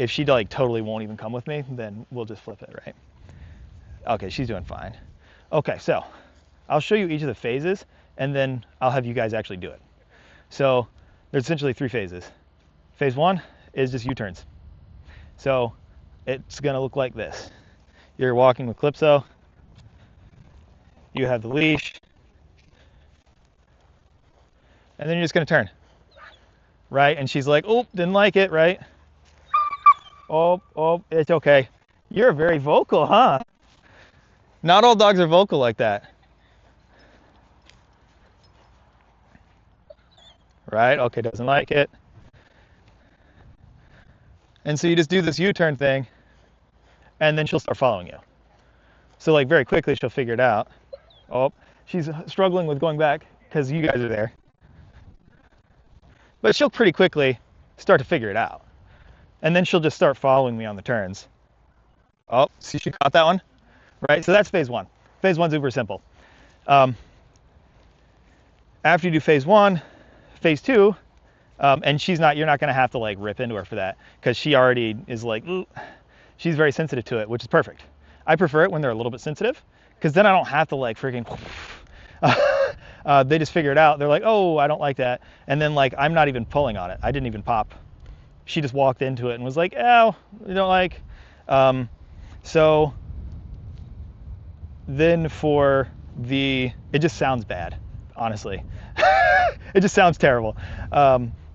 if she like totally won't even come with me, then we'll just flip it, right? Okay, she's doing fine. Okay, so I'll show you each of the phases, and then I'll have you guys actually do it. So there's essentially 3 phases. Phase 1 is just U-turns. So it's gonna look like this. You're walking with Kalypso, you have the leash, and then you're just gonna turn, right? And she's like, oh, didn't like it, right? Oh, it's okay. You're very vocal, huh? Not all dogs are vocal like that. Right, okay, doesn't like it. And so you just do this U-turn thing, and then she'll start following you. So like very quickly she'll figure it out. Oh, she's struggling with going back because you guys are there. But she'll pretty quickly start to figure it out. And then she'll just start following me on the turns. Oh, see, she caught that one? Right, so that's phase 1. Phase 1's super simple. After you do phase 1, phase 2, and you're not gonna have to like rip into her for that because she already is like, ooh, she's very sensitive to it, which is perfect. I prefer it when they're a little bit sensitive because then I don't have to like freaking, they just figure it out. They're like, oh, I don't like that. And then like, I'm not even pulling on it. I didn't even pop. She just walked into it and was like, oh, you don't like. So then it just sounds bad, honestly. It just sounds terrible.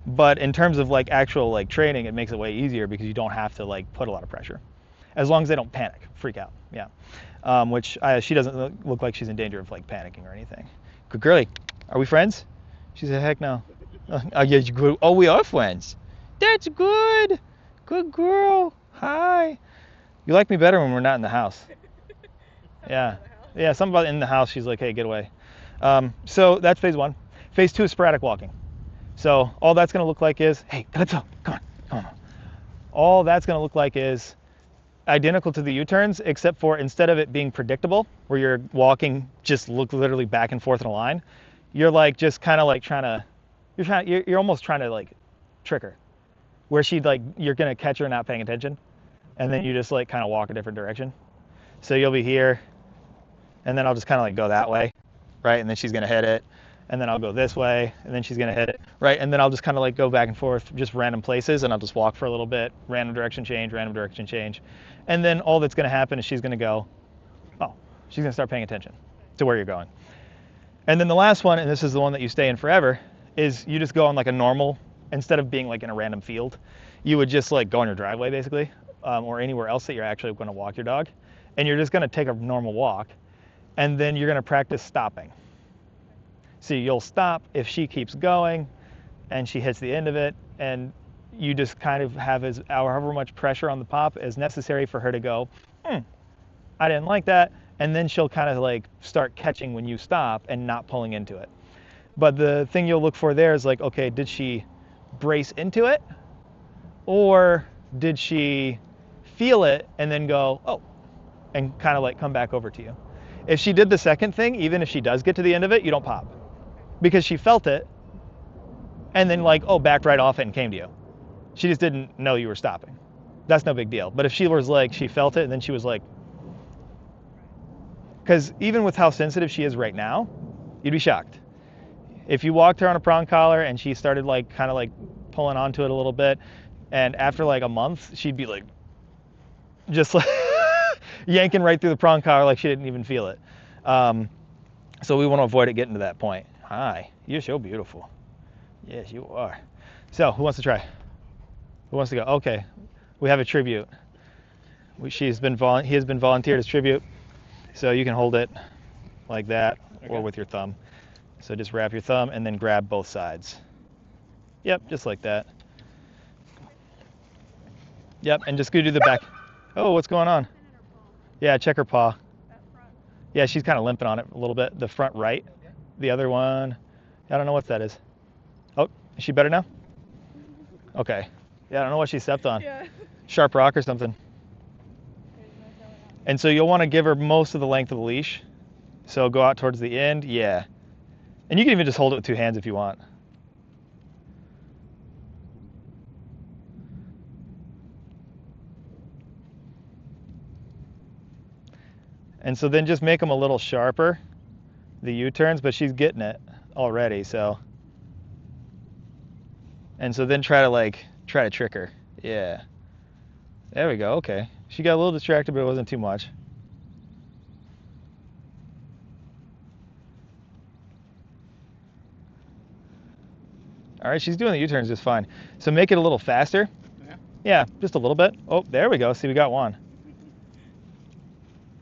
But in terms of like actual like training, it makes it way easier because you don't have to like put a lot of pressure. As long as they don't panic, freak out, yeah. Which she doesn't look like she's in danger of like panicking or anything. Good girlie, are we friends? She said, heck no. Yeah, good. Oh, we are friends. That's good. Good girl. Hi. You like me better when we're not in the house. Yeah. Yeah, something about in the house, she's like, hey, get away. So that's phase 1. Phase 2 is sporadic walking. So all that's gonna look like is, hey, Kalypso, come on. All that's gonna look like is identical to the U-turns, except for instead of it being predictable, where you're walking just literally back and forth in a line, you're like just kind of like you're almost trying to like trick her, where you're gonna catch her not paying attention, and then you just like kind of walk a different direction. So you'll be here, and then I'll just kind of like go that way, right? And then she's gonna hit it, and then I'll go this way, and then she's gonna hit it, right? And then I'll just kind of like go back and forth, just random places, and I'll just walk for a little bit, random direction change. And then all that's gonna happen is she's gonna go, oh, she's gonna start paying attention to where you're going. And then the last one, and this is the one that you stay in forever, is you just go on like a normal, instead of being like in a random field, you would just like go on your driveway basically, or anywhere else that you're actually gonna walk your dog. And you're just gonna take a normal walk, and then you're gonna practice stopping. So you'll stop if she keeps going and she hits the end of it, and you just kind of have however much pressure on the pop as necessary for her to go, I didn't like that, and then she'll kind of like start catching when you stop and not pulling into it. But the thing you'll look for there is like, okay, did she brace into it, or did she feel it and then go, oh, and kind of like come back over to you? If she did the second thing, even if she does get to the end of it, you don't pop, because she felt it and then like, oh, backed right off it and came to you. She just didn't know you were stopping. That's no big deal. But if she was like, she felt it and then she was like, because even with how sensitive she is right now, you'd be shocked. If you walked her on a prong collar and she started like kind of like pulling onto it a little bit, and after like a month, she'd be like, just like yanking right through the prong collar like she didn't even feel it. So we want to avoid it getting to that point. Hi, you're so beautiful. Yes, you are. So who wants to try? Who wants to go? Okay, we have a tribute. He has been volunteered as tribute. So you can hold it like that, okay, or with your thumb. So just wrap your thumb and then grab both sides. Yep, just like that. Yep, and just go do the back. Oh, what's going on? Yeah, check her paw. Yeah, she's kind of limping on it a little bit. The front right. The other one, I don't know what that is. Oh, is she better now? Okay. Yeah, I don't know what she stepped on. Yeah. Sharp rock or something. And so you'll want to give her most of the length of the leash. So go out towards the end. Yeah. And you can even just hold it with 2 hands if you want. And so then just make them a little sharper, the U-turns, but she's getting it already, so. And so then try to trick her. Yeah. There we go, okay. She got a little distracted, but it wasn't too much. All right, she's doing the U-turns just fine. So make it a little faster. Yeah, just a little bit. Oh, there we go. See, we got one.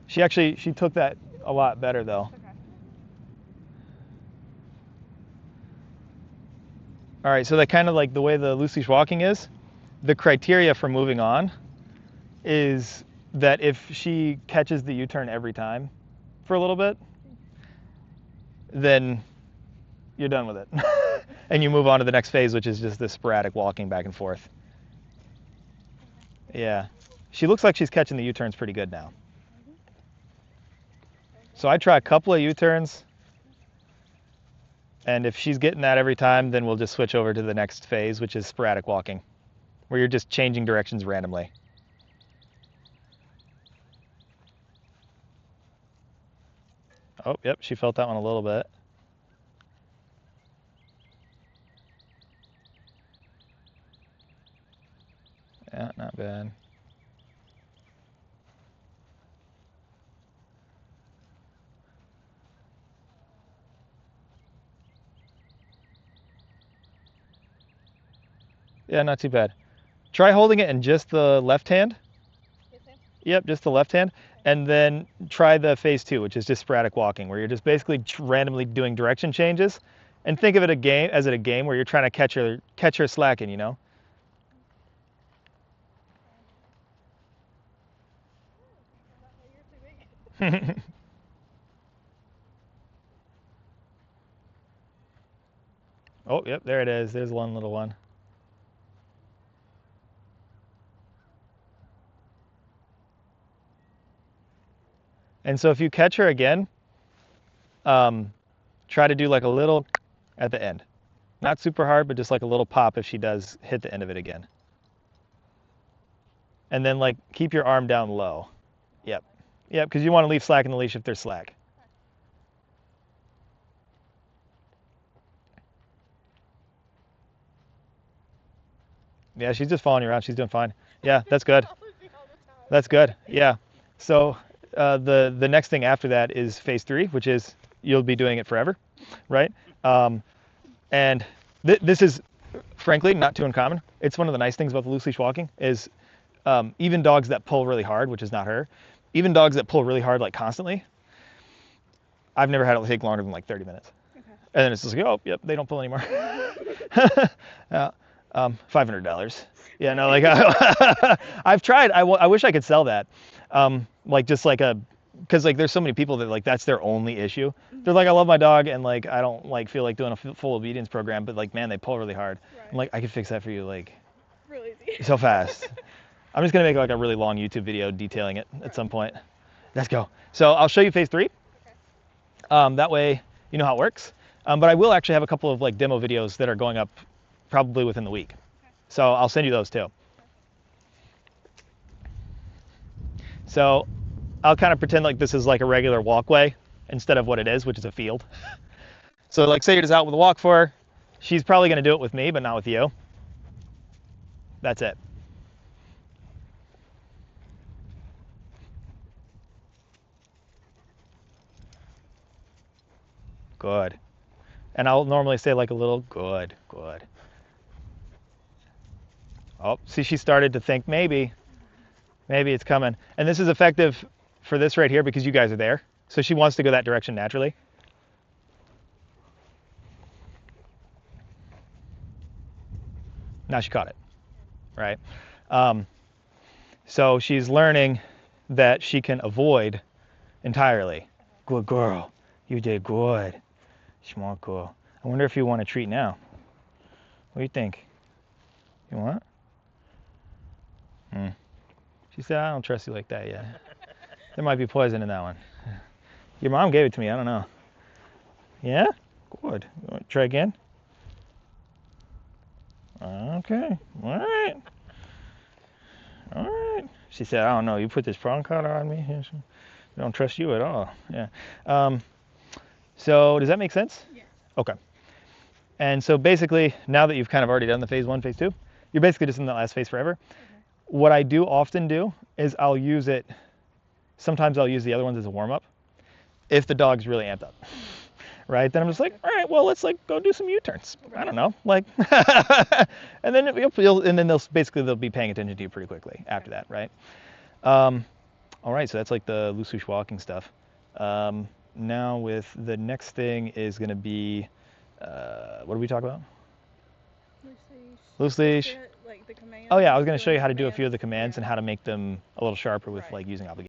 She took that a lot better though. Okay. All right, so that kind of like the way the loose leash walking is, the criteria for moving on is that if she catches the U-turn every time for a little bit, then you're done with it. And you move on to the next phase, which is just the sporadic walking back and forth. Yeah. She looks like she's catching the U-turns pretty good now. So I try a couple of U-turns, and if she's getting that every time, then we'll just switch over to the next phase, which is sporadic walking, where you're just changing directions randomly. Oh, yep, she felt that one a little bit. Yeah, not bad. Yeah, not too bad. Try holding it in just the left hand. Yep, just the left hand. And then try the phase 2, which is just sporadic walking, where you're just basically randomly doing direction changes. And think of it as a game where you're trying to catch her slacking, you know? Oh, yep, there it is. There's one little one. And so if you catch her again, try to do like a little at the end. Not super hard, but just like a little pop if she does hit the end of it again. And then like keep your arm down low. Yep. Yep, because you want to leave slack in the leash if there's slack. Yeah, she's just following you around. She's doing fine. Yeah, that's good. That's good. Yeah. So the next thing after that is phase 3, which is you'll be doing it forever, right? And this is frankly not too uncommon. It's one of the nice things about the loose leash walking is even dogs that pull really hard, which is not her, even dogs that pull really hard like constantly, I've never had it take longer than like 30 minutes. Okay. And then it's just like, oh, yep, they don't pull anymore. $500. Yeah, no, like I've tried. I wish I could sell that. Like just like because like there's so many people that like that's their only issue. Mm-hmm. They're like, I love my dog and like I don't like feel like doing a full obedience program, but like man, they pull really hard. Right. I'm like, I could fix that for you like really easy. So fast. I'm just gonna make like a really long YouTube video detailing it at some point. Let's go. So I'll show you phase 3. Okay. That way you know how it works. But I will actually have a couple of like demo videos that are going up probably within the week. Okay. So I'll send you those too. Okay. So I'll kind of pretend like this is like a regular walkway instead of what it is, which is a field. So like say you're just out with a walk for her. She's probably gonna do it with me, but not with you. That's it. Good. And I'll normally say like a little good. Oh, see, she started to think maybe it's coming. And this is effective for this right here because you guys are there. So she wants to go that direction naturally. Now she caught it, right? So she's learning that she can avoid entirely. Good girl, you did good. Smart girl. I wonder if you want a treat now. What do you think? You want? She said, I don't trust you like that yet. There might be poison in that one. Your mom gave it to me, I don't know. Yeah? Good. You want to try again? Okay. All right. She said, I don't know, you put this prong-collar on me? I don't trust you at all. Yeah. So does that make sense? Yeah. Okay. And so basically, now that you've kind of already done the phase 1, phase 2, you're basically just in the last phase forever. Okay. What I do often do is I'll use it, sometimes I'll use the other ones as a warm-up if the dog's really amped up. Right? Then I'm just like, all right, well, let's like go do some U-turns. I don't know, like, and then they'll be paying attention to you pretty quickly after that, right? All right, so that's like the loose-leash walking stuff. Now with the next thing is going to be, what did we talk about? Loose-leash. Loose-leash. Like the commands. Oh yeah, I was going to show you how to do a few of the commands and how to make them a little sharper with Right. like using obligation.